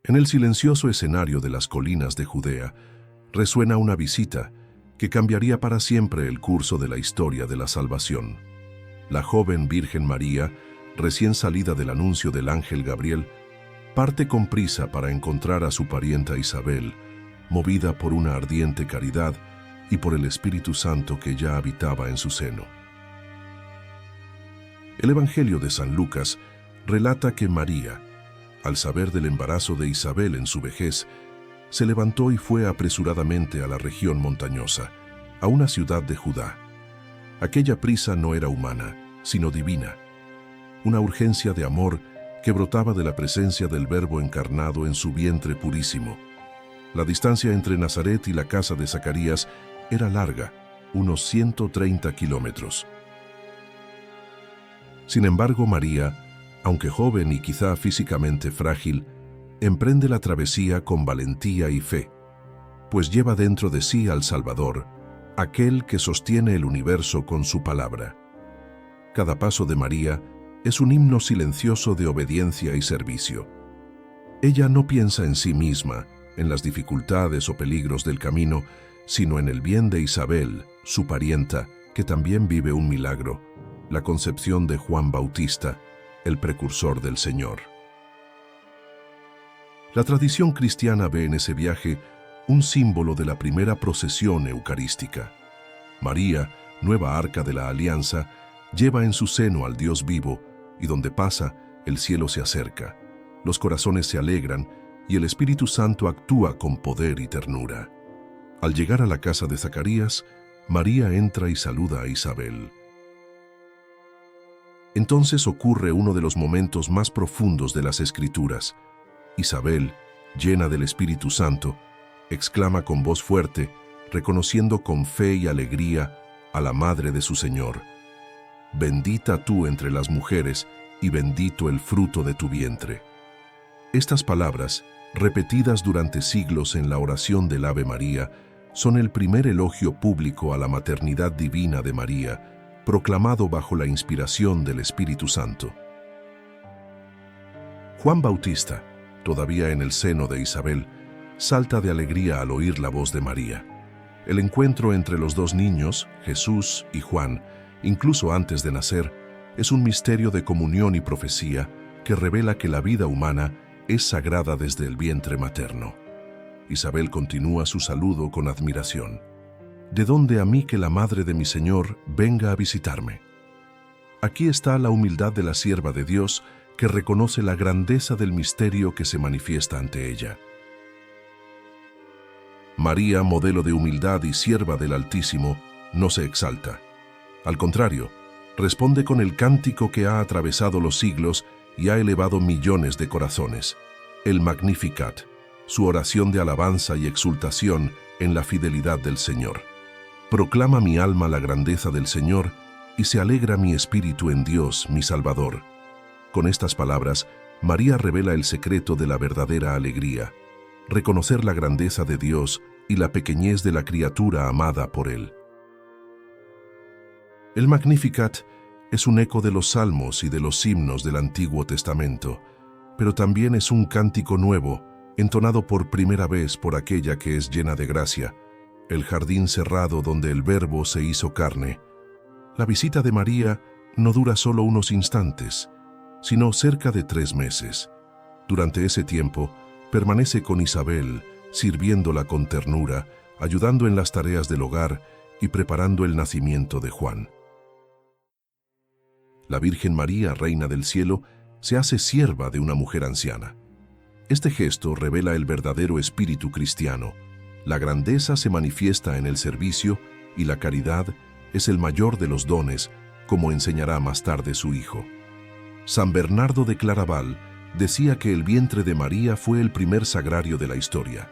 En el silencioso escenario de las colinas de Judea, resuena una visita que cambiaría para siempre el curso de la historia de la salvación. La joven Virgen María, recién salida del anuncio del ángel Gabriel, parte con prisa para encontrar a su parienta Isabel, movida por una ardiente caridad y por el Espíritu Santo que ya habitaba en su seno. El Evangelio de San Lucas relata que María, al saber del embarazo de Isabel en su vejez, se levantó y fue apresuradamente a la región montañosa, a una ciudad de Judá. Aquella prisa no era humana, sino divina, una urgencia de amor que brotaba de la presencia del Verbo encarnado en su vientre purísimo. La distancia entre Nazaret y la casa de Zacarías era larga, unos 130 kilómetros. Sin embargo, María, aunque joven y quizá físicamente frágil, emprende la travesía con valentía y fe, pues lleva dentro de sí al Salvador, aquel que sostiene el universo con su palabra. Cada paso de María es un himno silencioso de obediencia y servicio. Ella no piensa en sí misma, en las dificultades o peligros del camino, sino en el bien de Isabel, su parienta, que también vive un milagro, la concepción de Juan Bautista, el precursor del Señor. La tradición cristiana ve en ese viaje un símbolo de la primera procesión eucarística. María, nueva arca de la alianza, lleva en su seno al Dios vivo, y donde pasa, el cielo se acerca, los corazones se alegran y el Espíritu Santo actúa con poder y ternura. Al llegar a la casa de Zacarías, María entra y saluda a Isabel. Entonces ocurre uno de los momentos más profundos de las Escrituras. Isabel, llena del Espíritu Santo, exclama con voz fuerte, reconociendo con fe y alegría a la madre de su Señor: «Bendita tú entre las mujeres, y bendito el fruto de tu vientre». Estas palabras, repetidas durante siglos en la oración del Ave María, son el primer elogio público a la maternidad divina de María, proclamado bajo la inspiración del Espíritu Santo. Juan Bautista, todavía en el seno de Isabel, salta de alegría al oír la voz de María. El encuentro entre los dos niños, Jesús y Juan, incluso antes de nacer, es un misterio de comunión y profecía que revela que la vida humana es sagrada desde el vientre materno. Isabel continúa su saludo con admiración. ¿De dónde a mí que la madre de mi Señor venga a visitarme? Aquí está la humildad de la sierva de Dios que reconoce la grandeza del misterio que se manifiesta ante ella. María, modelo de humildad y sierva del Altísimo, no se exalta. Al contrario, responde con el cántico que ha atravesado los siglos y ha elevado millones de corazones, el Magnificat, su oración de alabanza y exultación en la fidelidad del Señor. Proclama mi alma la grandeza del Señor y se alegra mi espíritu en Dios, mi Salvador. Con estas palabras, María revela el secreto de la verdadera alegría, reconocer la grandeza de Dios y la pequeñez de la criatura amada por Él. El Magnificat es un eco de los salmos y de los himnos del Antiguo Testamento, pero también es un cántico nuevo, entonado por primera vez por aquella que es llena de gracia, el jardín cerrado donde el Verbo se hizo carne. La visita de María no dura solo unos instantes, sino cerca de 3 meses. Durante ese tiempo, permanece con Isabel, sirviéndola con ternura, ayudando en las tareas del hogar y preparando el nacimiento de Juan. La Virgen María, Reina del Cielo, se hace sierva de una mujer anciana. Este gesto revela el verdadero espíritu cristiano. La grandeza se manifiesta en el servicio y la caridad es el mayor de los dones, como enseñará más tarde su hijo. San Bernardo de Claraval decía que el vientre de María fue el primer sagrario de la historia.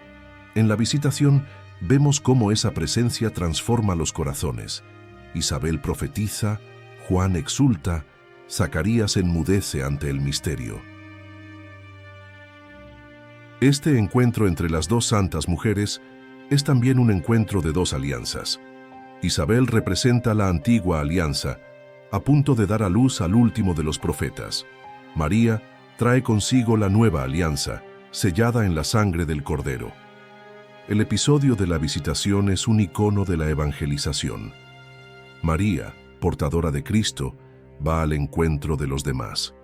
En la Visitación vemos cómo esa presencia transforma los corazones. Isabel profetiza, Juan exulta, Zacarías enmudece ante el misterio. Este encuentro entre las dos santas mujeres es también un encuentro de dos alianzas. Isabel representa la antigua alianza, a punto de dar a luz al último de los profetas. María trae consigo la nueva alianza, sellada en la sangre del Cordero. El episodio de la visitación es un icono de la evangelización. María, portadora de Cristo, va al encuentro de los demás.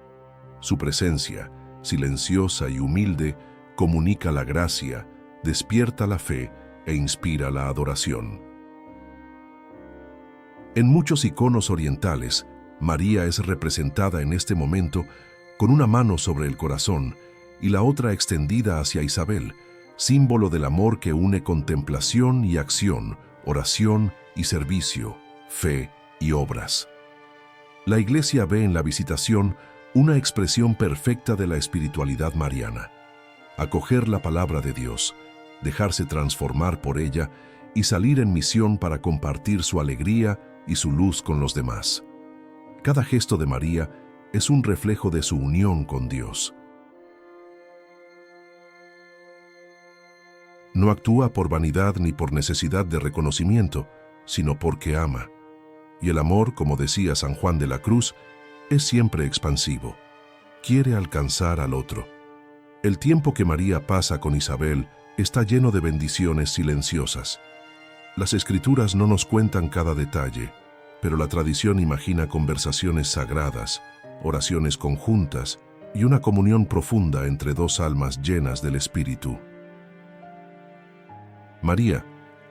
Su presencia, silenciosa y humilde, comunica la gracia, despierta la fe e inspira la adoración. En muchos iconos orientales, María es representada en este momento con una mano sobre el corazón y la otra extendida hacia Isabel, símbolo del amor que une contemplación y acción, oración y servicio, fe y obras. La Iglesia ve en la visitación una expresión perfecta de la espiritualidad mariana. Acoger la palabra de Dios, dejarse transformar por ella y salir en misión para compartir su alegría y su luz con los demás. Cada gesto de María es un reflejo de su unión con Dios. No actúa por vanidad ni por necesidad de reconocimiento, sino porque ama. Y el amor, como decía San Juan de la Cruz, es siempre expansivo. Quiere alcanzar al otro. El tiempo que María pasa con Isabel está lleno de bendiciones silenciosas. Las Escrituras no nos cuentan cada detalle, pero la tradición imagina conversaciones sagradas, oraciones conjuntas y una comunión profunda entre dos almas llenas del Espíritu. María,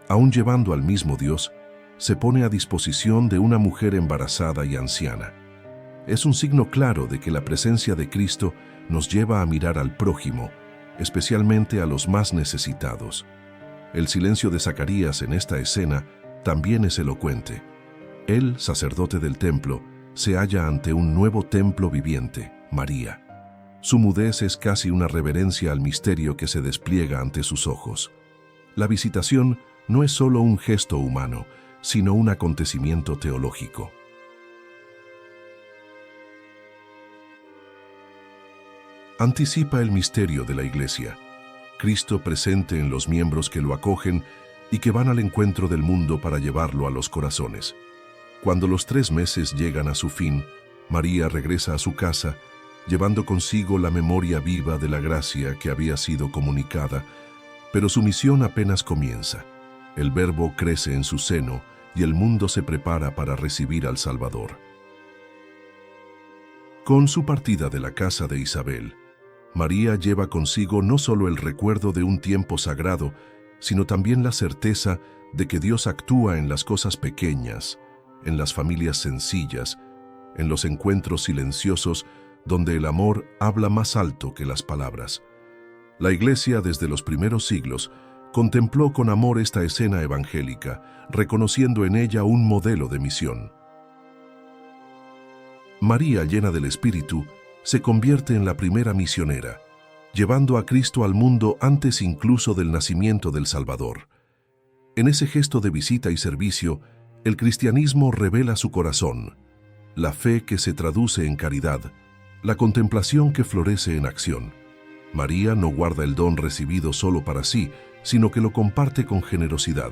aun llevando al mismo Dios, se pone a disposición de una mujer embarazada y anciana. Es un signo claro de que la presencia de Cristo nos lleva a mirar al prójimo, especialmente a los más necesitados. El silencio de Zacarías en esta escena también es elocuente. Él, sacerdote del templo, se halla ante un nuevo templo viviente, María. Su mudez es casi una reverencia al misterio que se despliega ante sus ojos. La visitación no es solo un gesto humano, sino un acontecimiento teológico. Anticipa el misterio de la Iglesia, Cristo presente en los miembros que lo acogen y que van al encuentro del mundo para llevarlo a los corazones. Cuando los 3 meses llegan a su fin, María regresa a su casa, llevando consigo la memoria viva de la gracia que había sido comunicada, pero su misión apenas comienza. El Verbo crece en su seno y el mundo se prepara para recibir al Salvador. Con su partida de la casa de Isabel, María lleva consigo no solo el recuerdo de un tiempo sagrado, sino también la certeza de que Dios actúa en las cosas pequeñas, en las familias sencillas, en los encuentros silenciosos donde el amor habla más alto que las palabras. La Iglesia, desde los primeros siglos, contempló con amor esta escena evangélica, reconociendo en ella un modelo de misión. María, llena del Espíritu, se convierte en la primera misionera, llevando a Cristo al mundo antes incluso del nacimiento del Salvador. En ese gesto de visita y servicio, el cristianismo revela su corazón, la fe que se traduce en caridad, la contemplación que florece en acción. María no guarda el don recibido solo para sí, sino que lo comparte con generosidad.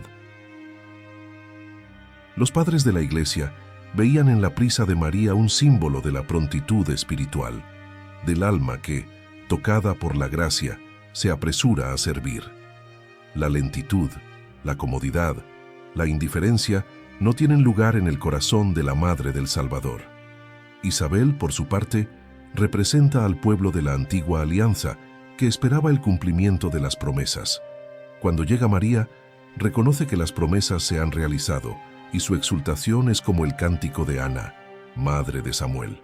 Los padres de la Iglesia veían en la prisa de María un símbolo de la prontitud espiritual, del alma que, tocada por la gracia, se apresura a servir. La lentitud, la comodidad, la indiferencia no tienen lugar en el corazón de la Madre del Salvador. Isabel, por su parte, representa al pueblo de la antigua alianza, que esperaba el cumplimiento de las promesas. Cuando llega María, reconoce que las promesas se han realizado, y su exultación es como el cántico de Ana, madre de Samuel.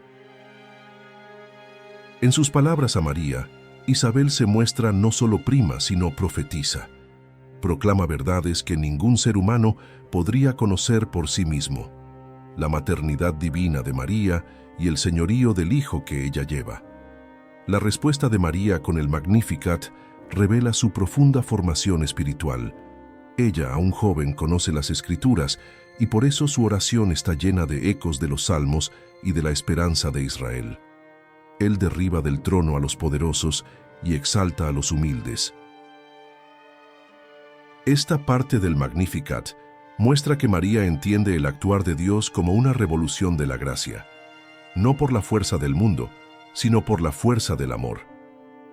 En sus palabras a María, Isabel se muestra no solo prima, sino profetisa. Proclama verdades que ningún ser humano podría conocer por sí mismo: la maternidad divina de María y el señorío del Hijo que ella lleva. La respuesta de María con el Magnificat revela su profunda formación espiritual. Ella, aún joven, conoce las Escrituras y por eso su oración está llena de ecos de los Salmos y de la esperanza de Israel. Él derriba del trono a los poderosos y exalta a los humildes. Esta parte del Magnificat muestra que María entiende el actuar de Dios como una revolución de la gracia, no por la fuerza del mundo, sino por la fuerza del amor.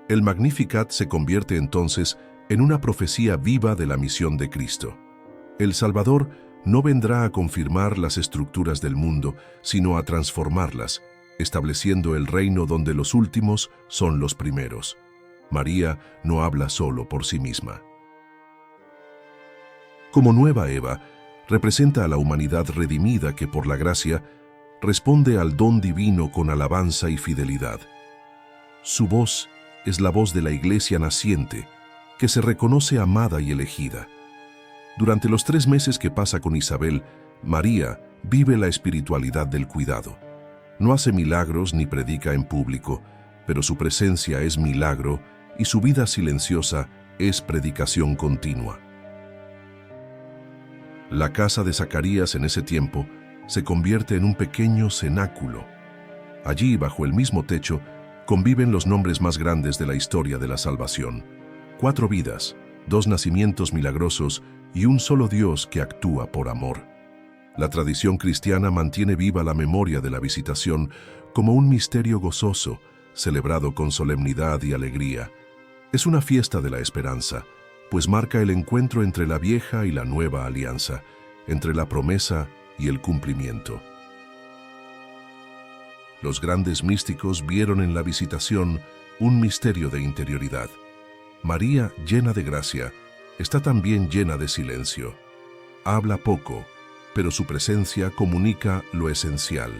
El Magnificat se convierte entonces en una profecía viva de la misión de Cristo. El Salvador no vendrá a confirmar las estructuras del mundo, sino a transformarlas, estableciendo el reino donde los últimos son los primeros. María no habla solo por sí misma. Como nueva Eva, representa a la humanidad redimida que por la gracia responde al don divino con alabanza y fidelidad. Su voz es la voz de la Iglesia naciente, que se reconoce amada y elegida. Durante los 3 meses que pasa con Isabel, María vive la espiritualidad del cuidado. No hace milagros ni predica en público, pero su presencia es milagro y su vida silenciosa es predicación continua. La casa de Zacarías en ese tiempo se convierte en un pequeño cenáculo. Allí, bajo el mismo techo, conviven los nombres más grandes de la historia de la salvación. 4 vidas, 2 nacimientos milagrosos y un solo Dios que actúa por amor. La tradición cristiana mantiene viva la memoria de la visitación como un misterio gozoso, celebrado con solemnidad y alegría. Es una fiesta de la esperanza, pues marca el encuentro entre la vieja y la nueva alianza, entre la promesa y el cumplimiento. Los grandes místicos vieron en la visitación un misterio de interioridad. María, llena de gracia, está también llena de silencio. Habla poco, pero su presencia comunica lo esencial: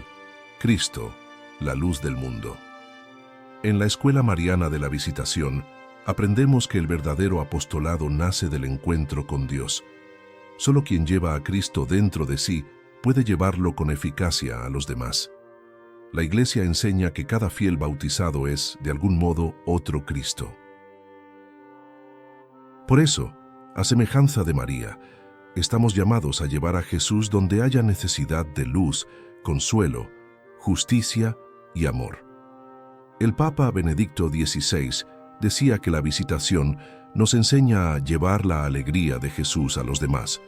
Cristo, la luz del mundo. En la escuela mariana de la visitación, aprendemos que el verdadero apostolado nace del encuentro con Dios. Solo quien lleva a Cristo dentro de sí puede llevarlo con eficacia a los demás. La Iglesia enseña que cada fiel bautizado es, de algún modo, otro Cristo. Por eso, a semejanza de María, estamos llamados a llevar a Jesús donde haya necesidad de luz, consuelo, justicia y amor. El Papa Benedicto XVI decía que la visitación nos enseña a llevar la alegría de Jesús a los demás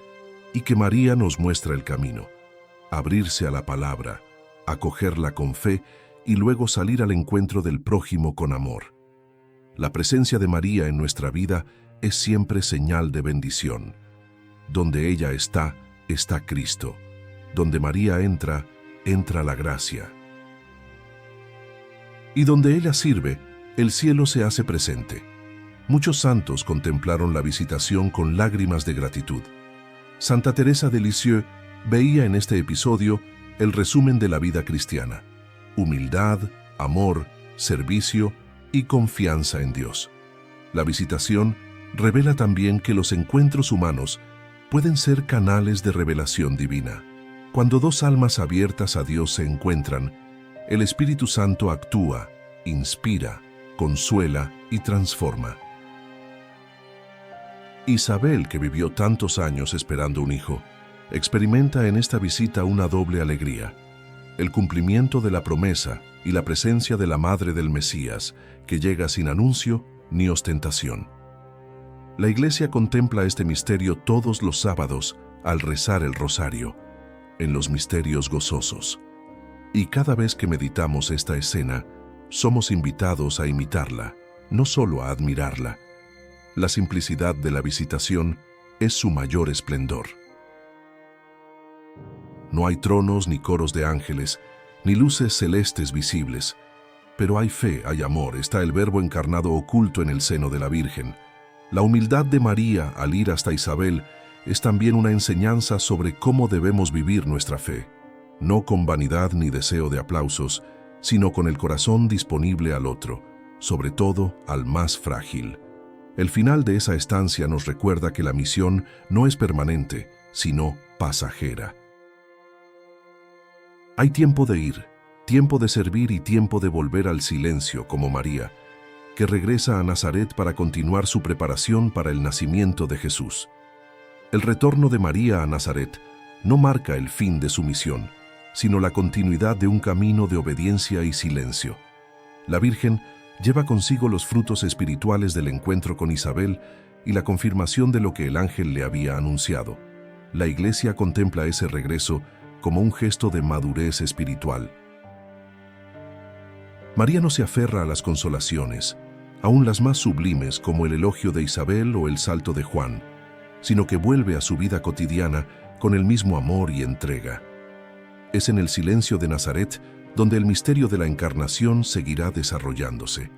y que María nos muestra el camino: abrirse a la palabra, acogerla con fe y luego salir al encuentro del prójimo con amor. La presencia de María en nuestra vida es siempre señal de bendición. Donde ella está, está Cristo. Donde María entra, entra la gracia. Y donde ella sirve, el cielo se hace presente. Muchos santos contemplaron la visitación con lágrimas de gratitud. Santa Teresa de Lisieux veía en este episodio el resumen de la vida cristiana: humildad, amor, servicio y confianza en Dios. La visitación revela también que los encuentros humanos pueden ser canales de revelación divina. Cuando 2 almas abiertas a Dios se encuentran, el Espíritu Santo actúa, inspira, consuela y transforma. Isabel, que vivió tantos años esperando un hijo, experimenta en esta visita una doble alegría: el cumplimiento de la promesa y la presencia de la Madre del Mesías, que llega sin anuncio ni ostentación. La Iglesia contempla este misterio todos los sábados al rezar el rosario, en los misterios gozosos. Y cada vez que meditamos esta escena, somos invitados a imitarla, no solo a admirarla. La simplicidad de la visitación es su mayor esplendor. No hay tronos ni coros de ángeles, ni luces celestes visibles, pero hay fe, hay amor, está el Verbo encarnado oculto en el seno de la Virgen. La humildad de María al ir hasta Isabel es también una enseñanza sobre cómo debemos vivir nuestra fe, no con vanidad ni deseo de aplausos, sino con el corazón disponible al otro, sobre todo al más frágil. El final de esa estancia nos recuerda que la misión no es permanente, sino pasajera. Hay tiempo de ir, tiempo de servir y tiempo de volver al silencio, como María, que regresa a Nazaret para continuar su preparación para el nacimiento de Jesús. El retorno de María a Nazaret no marca el fin de su misión, sino la continuidad de un camino de obediencia y silencio. La Virgen lleva consigo los frutos espirituales del encuentro con Isabel y la confirmación de lo que el ángel le había anunciado. La Iglesia contempla ese regreso como un gesto de madurez espiritual. María no se aferra a las consolaciones, aun las más sublimes como el elogio de Isabel o el salto de Juan, sino que vuelve a su vida cotidiana con el mismo amor y entrega. Es en el silencio de Nazaret donde el misterio de la encarnación seguirá desarrollándose.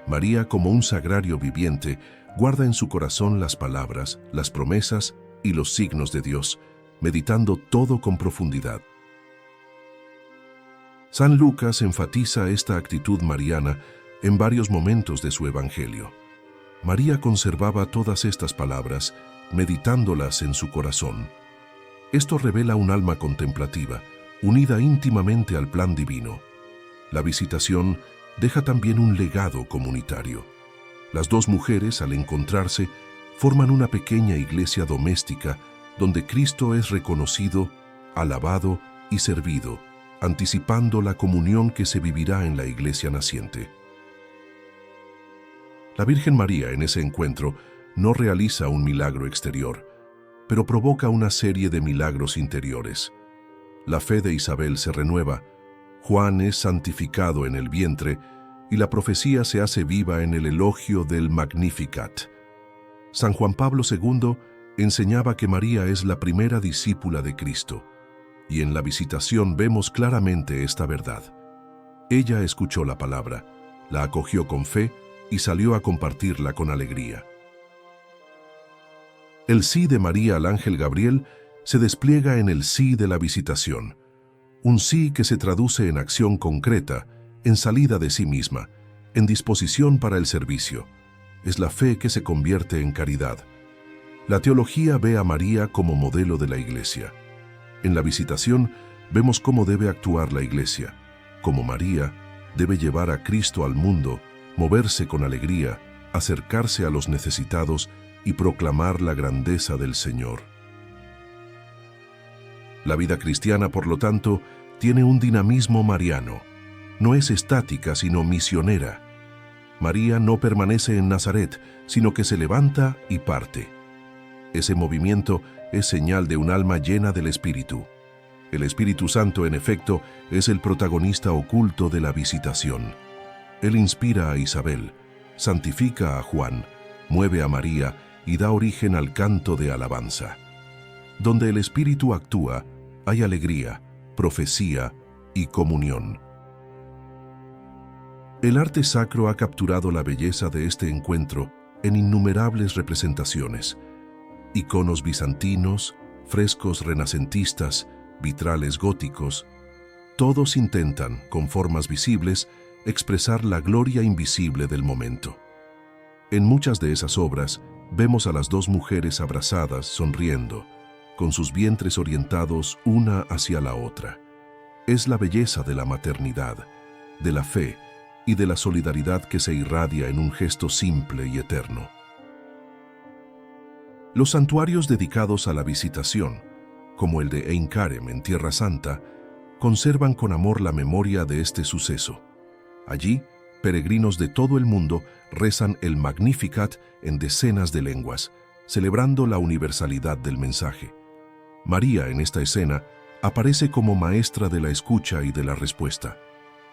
María, como un sagrario viviente, guarda en su corazón las palabras, las promesas y los signos de Dios, meditando todo con profundidad. San Lucas enfatiza esta actitud mariana en varios momentos de su Evangelio. María conservaba todas estas palabras, meditándolas en su corazón. Esto revela un alma contemplativa, unida íntimamente al plan divino. La visitación deja también un legado comunitario. Las dos mujeres, al encontrarse, forman una pequeña iglesia doméstica donde Cristo es reconocido, alabado y servido, anticipando la comunión que se vivirá en la iglesia naciente. La Virgen María en ese encuentro no realiza un milagro exterior, pero provoca una serie de milagros interiores. La fe de Isabel se renueva, Juan es santificado en el vientre y la profecía se hace viva en el elogio del Magnificat. San Juan Pablo II enseñaba que María es la primera discípula de Cristo, y en la visitación vemos claramente esta verdad. Ella escuchó la palabra, la acogió con fe y salió a compartirla con alegría. El sí de María al ángel Gabriel se despliega en el sí de la visitación, un sí que se traduce en acción concreta, en salida de sí misma, en disposición para el servicio. Es la fe que se convierte en caridad. La teología ve a María como modelo de la Iglesia. En la visitación vemos cómo debe actuar la Iglesia. Como María, debe llevar a Cristo al mundo, moverse con alegría, acercarse a los necesitados y proclamar la grandeza del Señor. La vida cristiana, por lo tanto, tiene un dinamismo mariano. No es estática, sino misionera. María no permanece en Nazaret, sino que se levanta y parte. Ese movimiento es señal de un alma llena del Espíritu. El Espíritu Santo, en efecto, es el protagonista oculto de la visitación. Él inspira a Isabel, santifica a Juan, mueve a María y da origen al canto de alabanza. Donde el Espíritu actúa, hay alegría, profecía y comunión. El arte sacro ha capturado la belleza de este encuentro en innumerables representaciones. Iconos bizantinos, frescos renacentistas, vitrales góticos, todos intentan, con formas visibles, expresar la gloria invisible del momento. En muchas de esas obras vemos a las dos mujeres abrazadas, sonriendo, con sus vientres orientados una hacia la otra. Es la belleza de la maternidad, de la fe y de la solidaridad que se irradia en un gesto simple y eterno. Los santuarios dedicados a la visitación, como el de Ein Karem en Tierra Santa, conservan con amor la memoria de este suceso. Allí, peregrinos de todo el mundo rezan el Magnificat en decenas de lenguas, celebrando la universalidad del mensaje. María, en esta escena, aparece como maestra de la escucha y de la respuesta.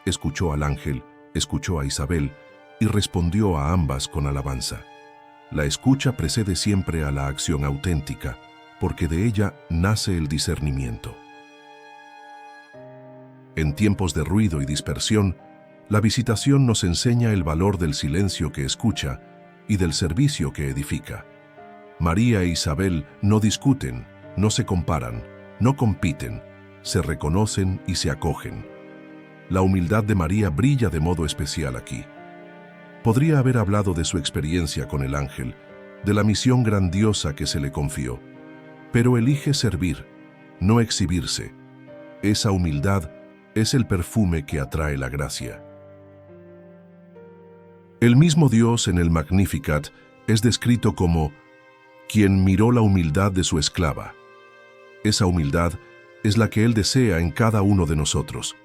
Escuchó al ángel, escuchó a Isabel y respondió a ambas con alabanza. La escucha precede siempre a la acción auténtica, porque de ella nace el discernimiento. En tiempos de ruido y dispersión, la visitación nos enseña el valor del silencio que escucha y del servicio que edifica. María e Isabel no discuten, no se comparan, no compiten, se reconocen y se acogen. La humildad de María brilla de modo especial aquí. Podría haber hablado de su experiencia con el ángel, de la misión grandiosa que se le confió, pero elige servir, no exhibirse. Esa humildad es el perfume que atrae la gracia. El mismo Dios en el Magnificat es descrito como quien miró la humildad de su esclava. Esa humildad es la que Él desea en cada uno de nosotros.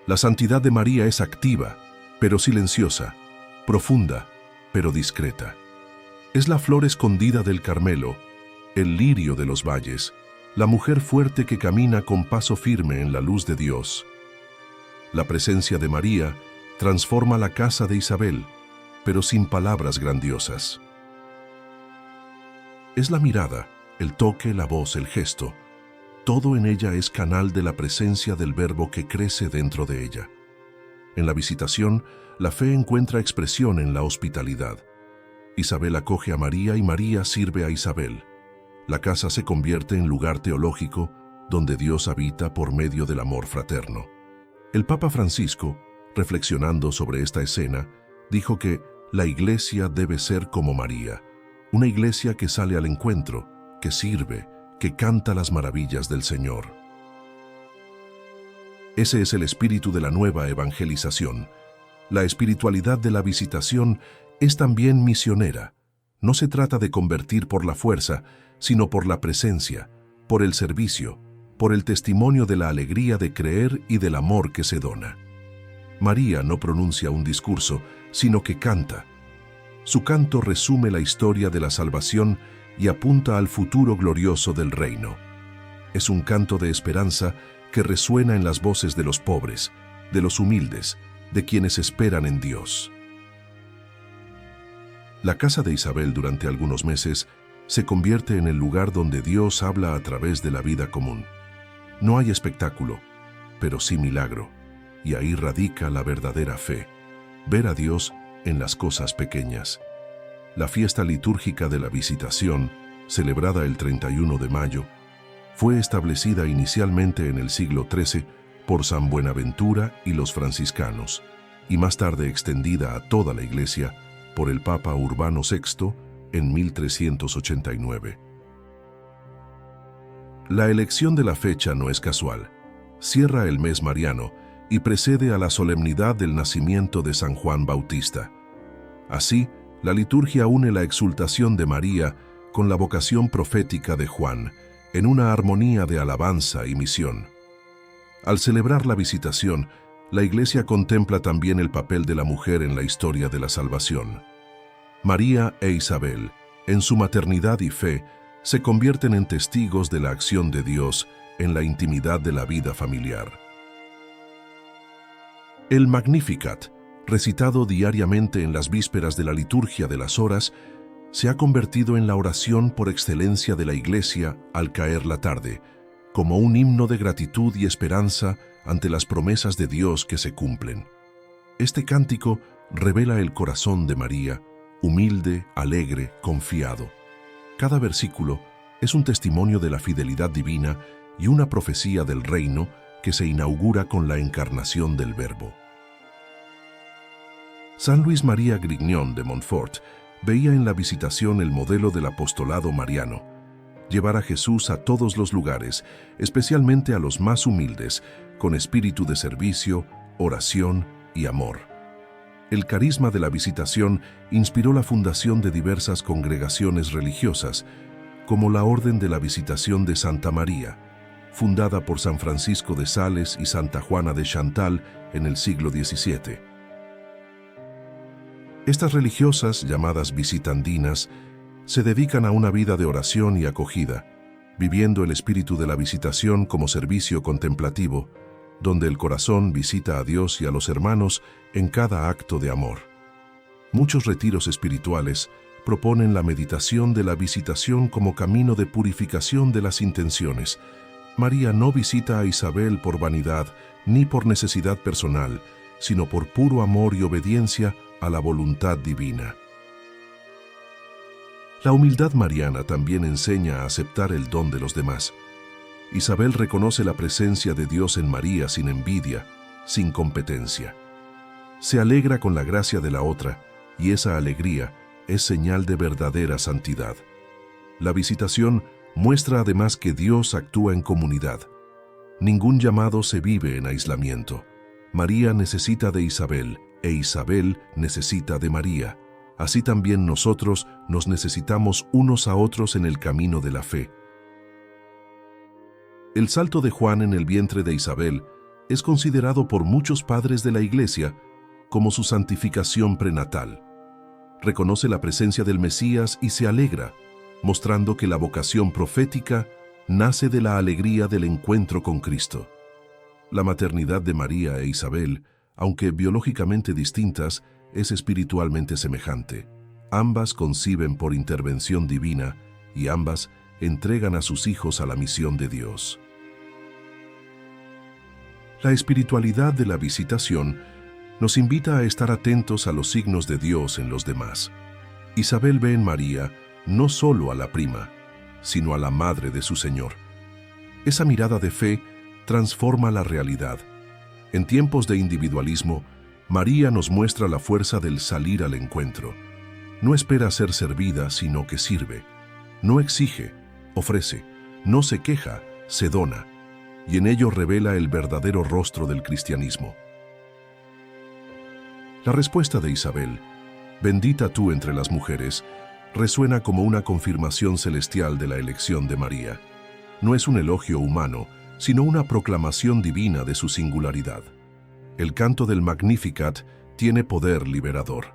La santidad de María es activa, pero silenciosa, profunda, pero discreta. Es la flor escondida del Carmelo, el lirio de los valles, la mujer fuerte que camina con paso firme en la luz de Dios. La presencia de María transforma la casa de Isabel, pero sin palabras grandiosas. Es la mirada, el toque, la voz, el gesto. Todo en ella es canal de la presencia del Verbo que crece dentro de ella. En la visitación, la fe encuentra expresión en la hospitalidad. Isabel acoge a María y María sirve a Isabel. La casa se convierte en lugar teológico donde Dios habita por medio del amor fraterno. El Papa Francisco, reflexionando sobre esta escena, dijo que la iglesia debe ser como María, una iglesia que sale al encuentro, que sirve, que canta las maravillas del Señor. Ese es el espíritu de la nueva evangelización. La espiritualidad de la visitación es también misionera. No se trata de convertir por la fuerza, sino por la presencia, por el servicio, por el testimonio de la alegría de creer y del amor que se dona. María no pronuncia un discurso, sino que canta. Su canto resume la historia de la salvación y apunta al futuro glorioso del reino. Es un canto de esperanza que resuena en las voces de los pobres, de los humildes, de quienes esperan en Dios. La casa de Isabel durante algunos meses se convierte en el lugar donde Dios habla a través de la vida común. No hay espectáculo, pero sí milagro, y ahí radica la verdadera fe, ver a Dios en las cosas pequeñas. La fiesta litúrgica de la Visitación, celebrada el 31 de mayo, fue establecida inicialmente en el siglo XIII por San Buenaventura y los franciscanos, y más tarde extendida a toda la Iglesia por el Papa Urbano VI en 1389. La elección de la fecha no es casual. Cierra el mes mariano y precede a la solemnidad del nacimiento de San Juan Bautista. Así, la liturgia une la exultación de María con la vocación profética de Juan, en una armonía de alabanza y misión. Al celebrar la Visitación, la Iglesia contempla también el papel de la mujer en la historia de la salvación. María e Isabel, en su maternidad y fe, se convierten en testigos de la acción de Dios en la intimidad de la vida familiar. El Magnificat, recitado diariamente en las vísperas de la liturgia de las horas, se ha convertido en la oración por excelencia de la Iglesia al caer la tarde, como un himno de gratitud y esperanza ante las promesas de Dios que se cumplen. Este cántico revela el corazón de María, humilde, alegre, confiado. Cada versículo es un testimonio de la fidelidad divina y una profecía del reino que se inaugura con la encarnación del Verbo. San Luis María Grignion de Montfort veía en la Visitación el modelo del apostolado mariano, llevar a Jesús a todos los lugares, especialmente a los más humildes, con espíritu de servicio, oración y amor. El carisma de la Visitación inspiró la fundación de diversas congregaciones religiosas, como la Orden de la Visitación de Santa María, fundada por San Francisco de Sales y Santa Juana de Chantal en el siglo XVII. Estas religiosas, llamadas visitandinas, se dedican a una vida de oración y acogida, viviendo el espíritu de la Visitación como servicio contemplativo, donde el corazón visita a Dios y a los hermanos en cada acto de amor. Muchos retiros espirituales proponen la meditación de la Visitación como camino de purificación de las intenciones. María no visita a Isabel por vanidad ni por necesidad personal, sino por puro amor y obediencia a la voluntad divina. La humildad mariana también enseña a aceptar el don de los demás. Isabel reconoce la presencia de Dios en María sin envidia, sin competencia. Se alegra con la gracia de la otra, y esa alegría es señal de verdadera santidad. La Visitación muestra además que Dios actúa en comunidad. Ningún llamado se vive en aislamiento. María necesita de Isabel, e Isabel necesita de María. Así también nosotros nos necesitamos unos a otros en el camino de la fe. El salto de Juan en el vientre de Isabel es considerado por muchos padres de la Iglesia como su santificación prenatal. Reconoce la presencia del Mesías y se alegra, mostrando que la vocación profética nace de la alegría del encuentro con Cristo. La maternidad de María e Isabel, aunque biológicamente distintas, es espiritualmente semejante. Ambas conciben por intervención divina y ambas entregan a sus hijos a la misión de Dios. La espiritualidad de la visitación nos invita a estar atentos a los signos de Dios en los demás. Isabel ve en María no solo a la prima, sino a la madre de su Señor. Esa mirada de fe transforma la realidad. En tiempos de individualismo, María nos muestra la fuerza del salir al encuentro. No espera ser servida, sino que sirve. No exige, ofrece. No se queja, se dona. Y en ello revela el verdadero rostro del cristianismo. La respuesta de Isabel, bendita tú entre las mujeres, resuena como una confirmación celestial de la elección de María. No es un elogio humano, sino una proclamación divina de su singularidad. El canto del Magnificat tiene poder liberador.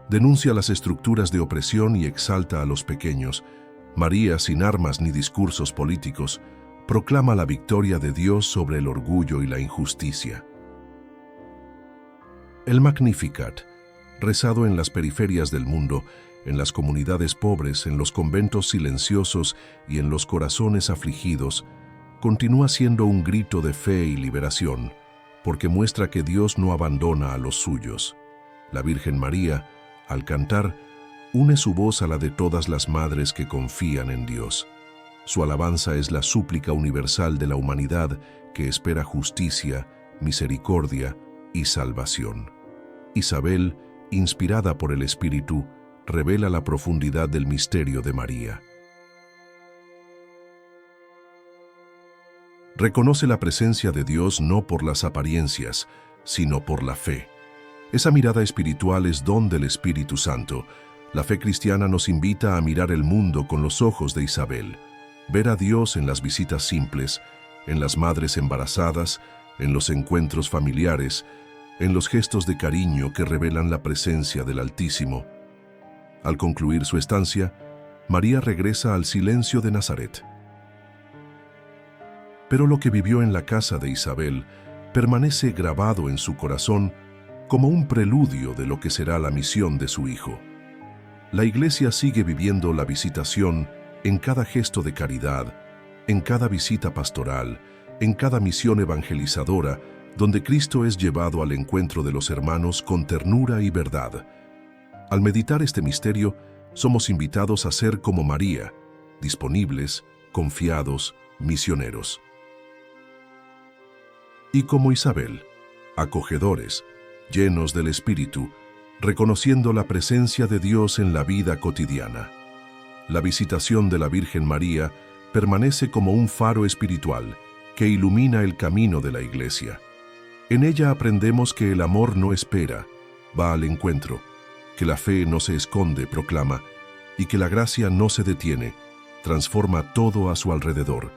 Denuncia las estructuras de opresión y exalta a los pequeños. María, sin armas ni discursos políticos, proclama la victoria de Dios sobre el orgullo y la injusticia. El Magnificat, rezado en las periferias del mundo, en las comunidades pobres, en los conventos silenciosos y en los corazones afligidos, continúa siendo un grito de fe y liberación, porque muestra que Dios no abandona a los suyos. La Virgen María, al cantar, une su voz a la de todas las madres que confían en Dios. Su alabanza es la súplica universal de la humanidad que espera justicia, misericordia y salvación. Isabel, inspirada por el Espíritu, revela la profundidad del misterio de María. Reconoce la presencia de Dios no por las apariencias, sino por la fe. Esa mirada espiritual es don del Espíritu Santo. La fe cristiana nos invita a mirar el mundo con los ojos de Isabel, ver a Dios en las visitas simples, en las madres embarazadas, en los encuentros familiares, en los gestos de cariño que revelan la presencia del Altísimo. Al concluir su estancia, María regresa al silencio de Nazaret. Pero lo que vivió en la casa de Isabel permanece grabado en su corazón como un preludio de lo que será la misión de su hijo. La Iglesia sigue viviendo la visitación en cada gesto de caridad, en cada visita pastoral, en cada misión evangelizadora, donde Cristo es llevado al encuentro de los hermanos con ternura y verdad. Al meditar este misterio, somos invitados a ser como María, disponibles, confiados, misioneros. Y como Isabel, acogedores, llenos del Espíritu, reconociendo la presencia de Dios en la vida cotidiana. La visitación de la Virgen María permanece como un faro espiritual que ilumina el camino de la Iglesia. En ella aprendemos que el amor no espera, va al encuentro, que la fe no se esconde, proclama, y que la gracia no se detiene, transforma todo a su alrededor.